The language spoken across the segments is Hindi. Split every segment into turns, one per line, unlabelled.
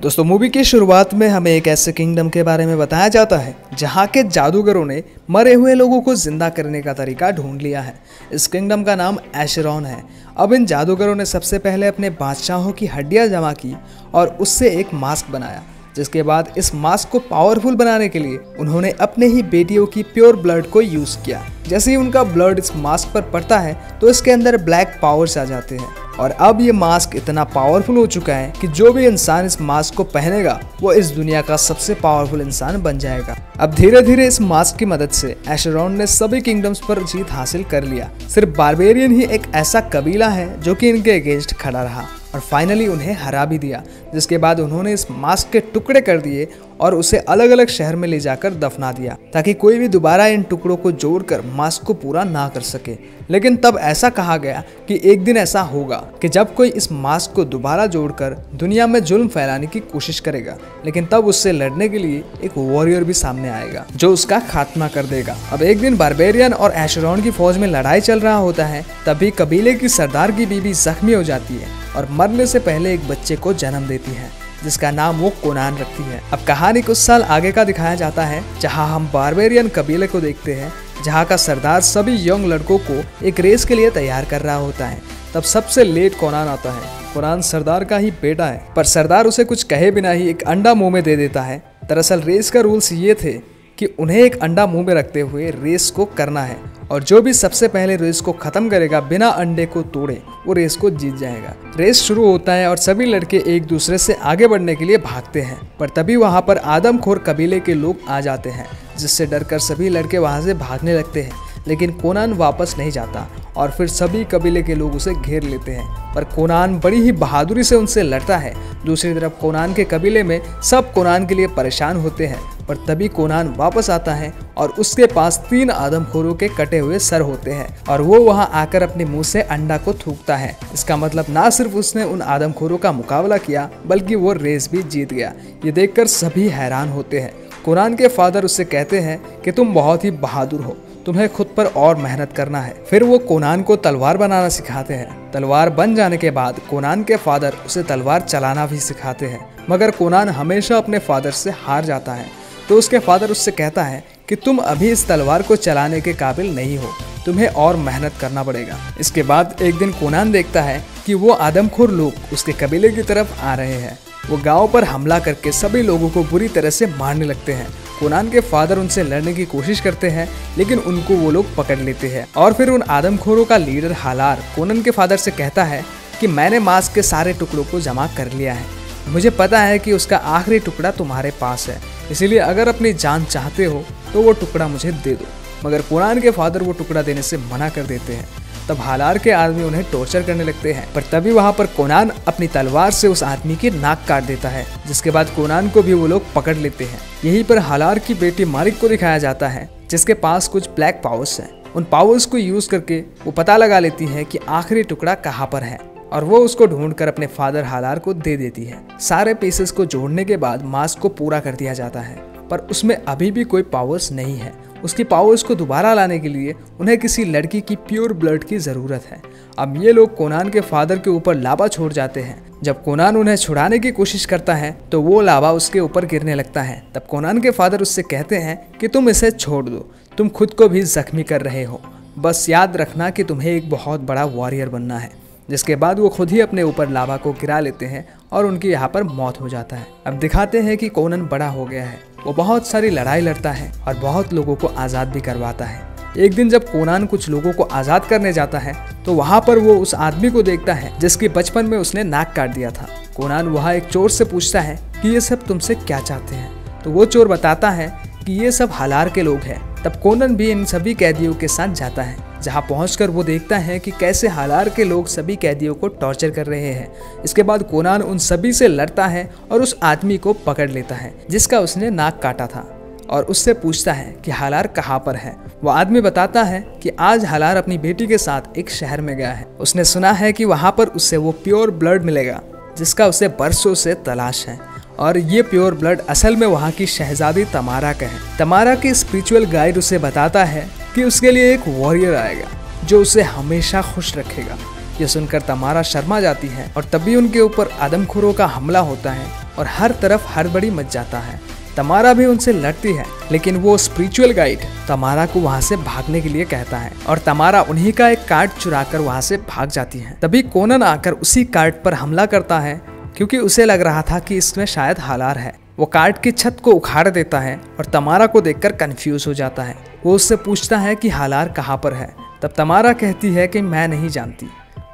दोस्तों मूवी की शुरुआत में हमें एक ऐसे किंगडम के बारे में बताया जाता है जहां के जादूगरों ने मरे हुए लोगों को जिंदा करने का तरीका ढूंढ लिया है। इस किंगडम का नाम एशेरॉन है। अब इन जादूगरों ने सबसे पहले अपने बादशाहों की हड्डियां जमा की और उससे एक मास्क बनाया, जिसके बाद इस मास्क को पावरफुल बनाने के लिए उन्होंने अपने ही बेटियों की प्योर ब्लड को यूज किया। जैसे ही उनका ब्लड इस मास्क पर पड़ता है तो इसके अंदर ब्लैक पावर्स आ जाते हैं और अब ये मास्क इतना पावरफुल हो चुका है कि जो भी इंसान इस मास्क को पहनेगा वो इस दुनिया का सबसे पावरफुल इंसान बन जाएगा। अब धीरे धीरे इस मास्क की मदद से एशेरॉन ने सभी किंगडम्स पर जीत हासिल कर लिया। सिर्फ बारबेरियन ही एक ऐसा कबीला है जो कि इनके अगेंस्ट खड़ा रहा और फाइनली उन्हें हरा भी दिया, जिसके बाद उन्होंने इस मास्क के टुकड़े कर दिए और उसे अलग अलग शहर में ले जाकर दफना दिया ताकि कोई भी दोबारा इन टुकड़ों को जोड़कर मास्क को पूरा ना कर सके। लेकिन तब ऐसा कहा गया कि एक दिन ऐसा होगा कि जब कोई इस मास्क को दोबारा जोड़कर दुनिया में जुल्म फैलाने की कोशिश करेगा, लेकिन तब उससे लड़ने के लिए एक वॉरियर भी सामने आएगा जो उसका खात्मा कर देगा। अब एक दिन बारबेरियन और एशेरॉन की फौज में लड़ाई चल रहा होता है, तभी कबीले की सरदार की बीवी जख्मी हो जाती है और मरने से पहले एक बच्चे को जन्म देती है जिसका नाम वो कोनान रखती है। अब कहानी कुछ साल आगे का दिखाया जाता है जहां हम बारबेरियन कबीले को देखते हैं, जहां का सरदार सभी यंग लड़कों को एक रेस के लिए तैयार कर रहा होता है। तब सबसे लेट कोनान आता है। कोनान सरदार का ही बेटा है, पर सरदार उसे कुछ कहे बिना ही एक अंडा मुंह में दे देता है। दरअसल रेस का रूल्स ये थे कि उन्हें एक अंडा मुंह में रखते हुए रेस को करना है और जो भी सबसे पहले रेस को खत्म करेगा बिना अंडे को तोड़े वो रेस को जीत जाएगा। रेस शुरू होता है और सभी लड़के एक दूसरे से आगे बढ़ने के लिए भागते हैं, पर तभी वहां पर आदमखोर कबीले के लोग आ जाते हैं, जिससे डरकर सभी लड़के वहां से भागने लगते हैं। लेकिन कोनान वापस नहीं जाता और फिर सभी कबीले के लोग उसे घेर लेते हैं, पर कोनान बड़ी ही बहादुरी से उनसे लड़ता है। दूसरी तरफ कोनान के कबीले में सब कोनान के लिए परेशान होते हैं, पर तभी कोनान वापस आता है और उसके पास 3 आदमखोरों के कटे हुए सर होते हैं और वो वहां आकर अपने मुंह से अंडा को थूकता है। इसका मतलब ना सिर्फ उसने उन आदमखोरों का मुकाबला किया बल्कि वो रेस भी जीत गया। ये देखकर सभी हैरान होते हैं। कोनान के फादर उससे कहते हैं कि तुम बहुत ही बहादुर हो, तुम्हें खुद पर और मेहनत करना है। फिर वो कोनान को तलवार बनाना सिखाते हैं। तलवार बन जाने के बाद कोनान के फादर उसे तलवार चलाना भी सिखाते हैं, मगर कोनान हमेशा अपने फादर से हार जाता है। तो उसके फादर उससे कहता है कि तुम अभी इस तलवार को चलाने के काबिल नहीं हो, तुम्हें और मेहनत करना पड़ेगा। इसके बाद एक दिन कोनान देखता है कि वो आदमखोर लोग उसके कबीले की तरफ आ रहे हैं। वो गांव पर हमला करके सभी लोगों को बुरी तरह से मारने लगते हैं। कोनान के फादर उनसे लड़ने की कोशिश करते हैं, लेकिन उनको वो लोग पकड़ लेते हैं और फिर उन आदमखोरों का लीडर हालार कोनान के फादर से कहता है कि मैंने मास्क के सारे टुकड़ों को जमा कर लिया है, मुझे पता है कि उसका आखिरी टुकड़ा तुम्हारे पास है, इसीलिए अगर अपनी जान चाहते हो तो वो टुकड़ा मुझे दे दो। मगर कोनान के फादर वो टुकड़ा देने से मना कर देते हैं। तब हालार के आदमी उन्हें टॉर्चर करने लगते हैं, पर तभी वहां पर कोनान अपनी तलवार से उस आदमी की नाक काट देता है, जिसके बाद कोनान को भी वो लोग पकड़ लेते हैं। यहीं पर हालार की बेटी मारिक को दिखाया जाता है, जिसके पास कुछ ब्लैक पावर्स हैं। उन पावर्स को यूज करके वो पता लगा लेती है कि आखिरी टुकड़ा कहाँ पर है और वो उसको ढूंढकर अपने फादर हालार को दे देती है। सारे पीसेस को जोड़ने के बाद मास्क को पूरा कर दिया जाता है, पर उसमें अभी भी कोई पावर्स नहीं है। उसकी पावर्स को दोबारा लाने के लिए उन्हें किसी लड़की की प्योर ब्लड की जरूरत है। अब ये लोग कोनान के फादर के ऊपर लावा छोड़ जाते हैं। जब कोनान उन्हें छुड़ाने की कोशिश करता है तो वो लावा उसके ऊपर गिरने लगता है। तब कोनान के फादर उससे कहते हैं कि तुम इसे छोड़ दो, तुम खुद को भी जख्मी कर रहे हो, बस याद रखना कि तुम्हें एक बहुत बड़ा वॉरियर बनना है। जिसके बाद वो खुद ही अपने ऊपर लावा को गिरा लेते हैं और उनकी यहाँ पर मौत हो जाता है। अब दिखाते हैं कि कोनान बड़ा हो गया है, वो बहुत सारी लड़ाई लड़ता है और बहुत लोगों को आज़ाद भी करवाता है। एक दिन जब कोनान कुछ लोगों को आज़ाद करने जाता है तो वहाँ पर वो उस आदमी को देखता है जिसकी बचपन में उसने नाक काट दिया था। कोनान वहाँ एक चोर से पूछता है कि ये सब तुमसे क्या चाहते हैं, तो वो चोर बताता है कि ये सब हालार के लोग हैं। तब कोनान भी इन सभी कैदियों के साथ जाता है, जहां पहुंचकर वो देखता है कि कैसे हालार के लोग सभी कैदियों को टॉर्चर कर रहे हैं। इसके बाद कोनान उन सभी से लड़ता है और उस आदमी को पकड़ लेता है जिसका उसने नाक काटा था और उससे पूछता है कि हालार कहाँ पर है। वो आदमी बताता है कि आज हालार अपनी बेटी के साथ एक शहर में गया है। उसने सुना है कि वहाँ पर उससे वो प्योर ब्लड मिलेगा जिसका उसे बरसों से तलाश है और ये प्योर ब्लड असल में वहाँ की शहजादी तमारा का है। तमारा की स्पिरिचुअल गाइड उसे बताता है कि उसके लिए एक वॉरियर आएगा जो उसे हमेशा खुश रखेगा। ये सुनकर तमारा शर्मा जाती है और तभी उनके ऊपर आदमखोरों का हमला होता है और हर तरफ हड़बड़ी मच जाता है। तमारा भी उनसे लड़ती है, लेकिन वो स्पिरिचुअल गाइड तमारा को वहाँ से भागने के लिए कहता है और तमारा उन्हीं का एक कार्ड चुराकर वहाँ से भाग जाती है। तभी कोनन आकर उसी कार्ड पर हमला करता है, क्योंकि उसे लग रहा था कि इसमें शायद हालार है। वो कार्ड की छत को उखाड़ देता है और तमारा को देखकर कंफ्यूज हो जाता है। वो उससे पूछता है कि हालार कहाँ पर है। तब तमारा कहती है कि मैं नहीं जानती,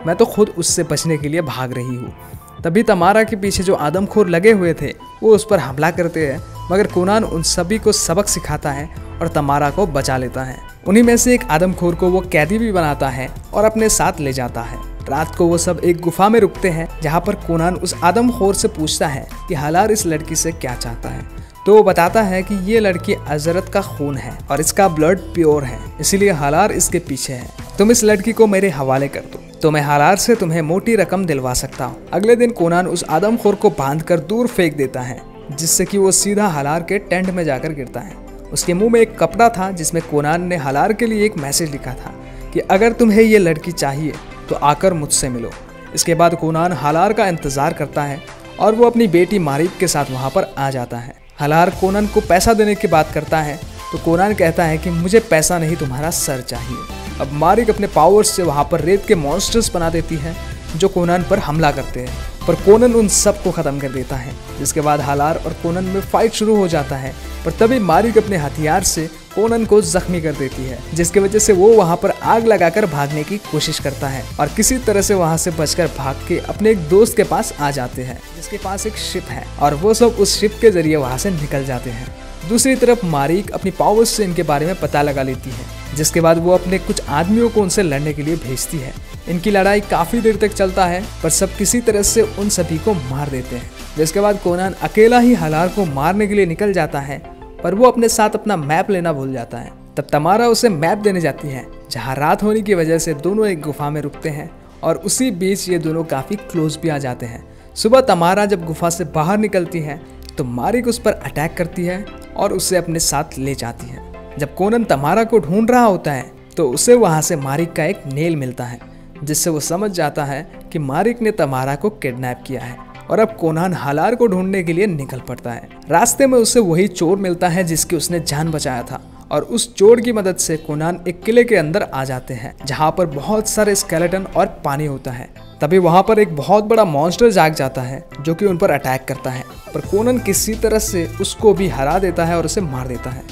मैं तो खुद उससे बचने के लिए भाग रही हूँ। तभी तमारा के पीछे जो आदमखोर लगे हुए थे वो उस पर हमला करते हैं, मगर कोनान उन सभी को सबक सिखाता है और तमारा को बचा लेता है। उन्हीं में से एक आदमखोर को वो कैदी भी बनाता है और अपने साथ ले जाता है। रात को वो सब एक गुफा में रुकते हैं, जहाँ पर कोनान उस आदमखोर से पूछता है कि हालार इस लड़की से क्या चाहता है। तो वो बताता है कि ये लड़की अजरत का खून है और इसका ब्लड प्योर है, इसीलिए हालार इसके पीछे है। तुम इस लड़की को मेरे हवाले कर दो तो मैं हालार से तुम्हें मोटी रकम दिलवा सकता हूँ। अगले दिन कोनान उस आदमखोर को बांधकर दूर फेंक देता है, जिससे कि वो सीधा हालार के टेंट में जाकर गिरता है। उसके मुंह में एक कपड़ा था जिसमें कोनान ने हालार के लिए एक मैसेज लिखा था कि अगर तुम्हें ये लड़की चाहिए तो आकर मुझसे मिलो। इसके बाद कोनान हालार का इंतजार करता है और वो अपनी बेटी मारिक के साथ वहाँ पर आ जाता है। हालार कोनान को पैसा देने की बात करता है तो कोनान कहता है कि मुझे पैसा नहीं, तुम्हारा सर चाहिए। अब मारिक अपने पावर्स से वहाँ पर रेत के मॉन्स्टर्स बना देती है जो कोनान पर हमला करते हैं, पर कोनान उन सब को ख़त्म कर देता है। जिसके बाद हालार और कोनान में फाइट शुरू हो जाता है, पर तभी मारिक अपने हथियार से कोनान को जख्मी कर देती है, जिसकी वजह से वो वहाँ पर आग लगाकर भागने की कोशिश करता है और किसी तरह से वहाँ से बचकर भाग के अपने एक दोस्त के पास आ जाते हैं, जिसके पास एक शिप है और वो सब उस शिप के जरिए वहाँ से निकल जाते हैं। दूसरी तरफ मारिक अपनी पावर्स से इनके बारे में पता लगा लेती है, जिसके बाद वो अपने कुछ आदमियों को उनसे लड़ने के लिए भेजती है। इनकी लड़ाई काफ़ी देर तक चलता है, पर सब किसी तरह से उन सभी को मार देते हैं। जिसके बाद कोनान अकेला ही हालार को मारने के लिए निकल जाता है, पर वो अपने साथ अपना मैप लेना भूल जाता है। तब तमारा उसे मैप देने जाती है, जहाँ रात होने की वजह से दोनों एक गुफा में रुकते हैं और उसी बीच ये दोनों काफ़ी क्लोज भी आ जाते हैं। सुबह तमारा जब गुफा से बाहर निकलती है तो मारिक उस पर अटैक करती है और उसे अपने साथ ले जाती है। जब कोनान तमारा को ढूंढ रहा होता है तो उसे वहाँ से मारिक का एक नेल मिलता है, जिससे वो समझ जाता है कि मारिक ने तमारा को किडनैप किया है और अब कोनान हालार को ढूंढने के लिए निकल पड़ता है। रास्ते में उसे वही चोर मिलता है जिसकी उसने जान बचाया था और उस चोर की मदद से कोनान एक किले के अंदर आ जाते हैं, जहाँ पर बहुत सारे स्केलेटन और पानी होता है। तभी वहाँ पर एक बहुत बड़ा मॉन्स्टर जाग जाता है जो कि उन पर अटैक करता है, पर कोनान किसी तरह से उसको भी हरा देता है और उसे मार देता है।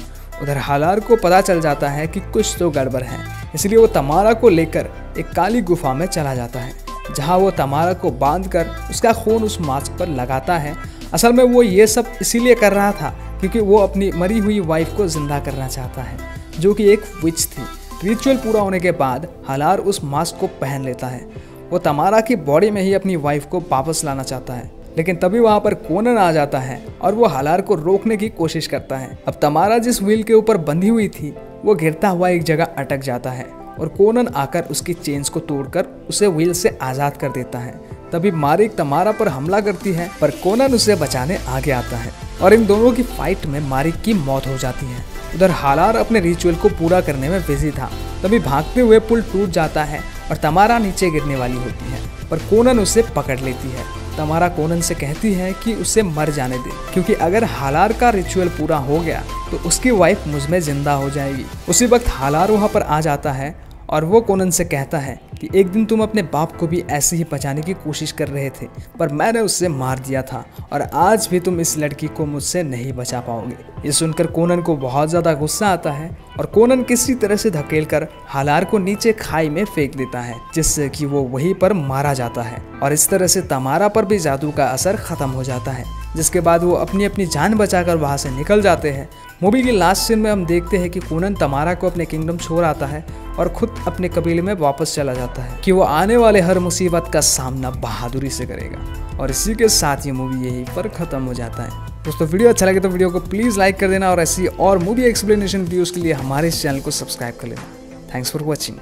उधर हालार को पता चल जाता है कि कुछ तो गड़बड़ है, इसलिए वो तमारा को लेकर एक काली गुफा में चला जाता है, जहाँ वो तमारा को बांधकर उसका खून उस मास्क पर लगाता है। असल में वो ये सब इसीलिए कर रहा था क्योंकि वो अपनी मरी हुई वाइफ को जिंदा करना चाहता है, जो कि एक विच थी। रिचुअल पूरा होने के बाद हालार उस मास्क को पहन लेता है। वो तमारा की बॉडी में ही अपनी वाइफ को वापस लाना चाहता है, लेकिन तभी वहाँ पर कोनान आ जाता है और वो हालार को रोकने की कोशिश करता है। अब तमारा जिस व्हील के ऊपर बंधी हुई थी वो गिरता हुआ एक जगह अटक जाता है और कोनान आकर उसकी चेन्स को तोड़कर उसे व्हील से आज़ाद कर देता है। तभी मारिक तमारा पर हमला करती है, पर कोनान उसे बचाने आगे आता है और इन दोनों की फाइट में मारिक की मौत हो जाती है। उधर हालार अपने रिचुअल को पूरा करने में बिजी था। तभी भागते हुए पुल टूट जाता है और तमारा नीचे गिरने वाली होती है, पर कोनान उसे पकड़ लेती है। तमारा कोनान से कहती है कि उसे मर जाने दे, क्योंकि अगर हालार का रिचुअल पूरा हो गया तो उसकी वाइफ मुझ में जिंदा हो जाएगी। उसी वक्त हालार वहाँ पर आ जाता है और वो कोनान से कहता है कि एक दिन तुम अपने बाप को भी ऐसे ही बचाने की कोशिश कर रहे थे, पर मैंने उससे मार दिया था और आज भी तुम इस लड़की को मुझसे नहीं बचा पाओगे। ये सुनकर कोनान को बहुत ज़्यादा गुस्सा आता है और कोनान किसी तरह से धकेलकर हालार को नीचे खाई में फेंक देता है, जिससे कि वो वहीं पर मारा जाता है और इस तरह से तमारा पर भी जादू का असर खत्म हो जाता है। जिसके बाद वो अपनी अपनी जान बचाकर वहाँ से निकल जाते हैं। मूवी की लास्ट सीन में हम देखते हैं कि कोनान तमारा को अपने किंगडम छोड़ आता है और खुद अपने कबीले में वापस चला जाता है कि वो आने वाले हर मुसीबत का सामना बहादुरी से करेगा। और इसी के साथ ये मूवी यहीं पर ख़त्म हो जाता है। दोस्तों वीडियो अच्छा लगे तो वीडियो को प्लीज़ लाइक कर देना और ऐसी और मूवी एक्सप्लेनेशन वीडियोज़ के लिए हमारे इस चैनल को सब्सक्राइब कर लेना। Thanks for watching.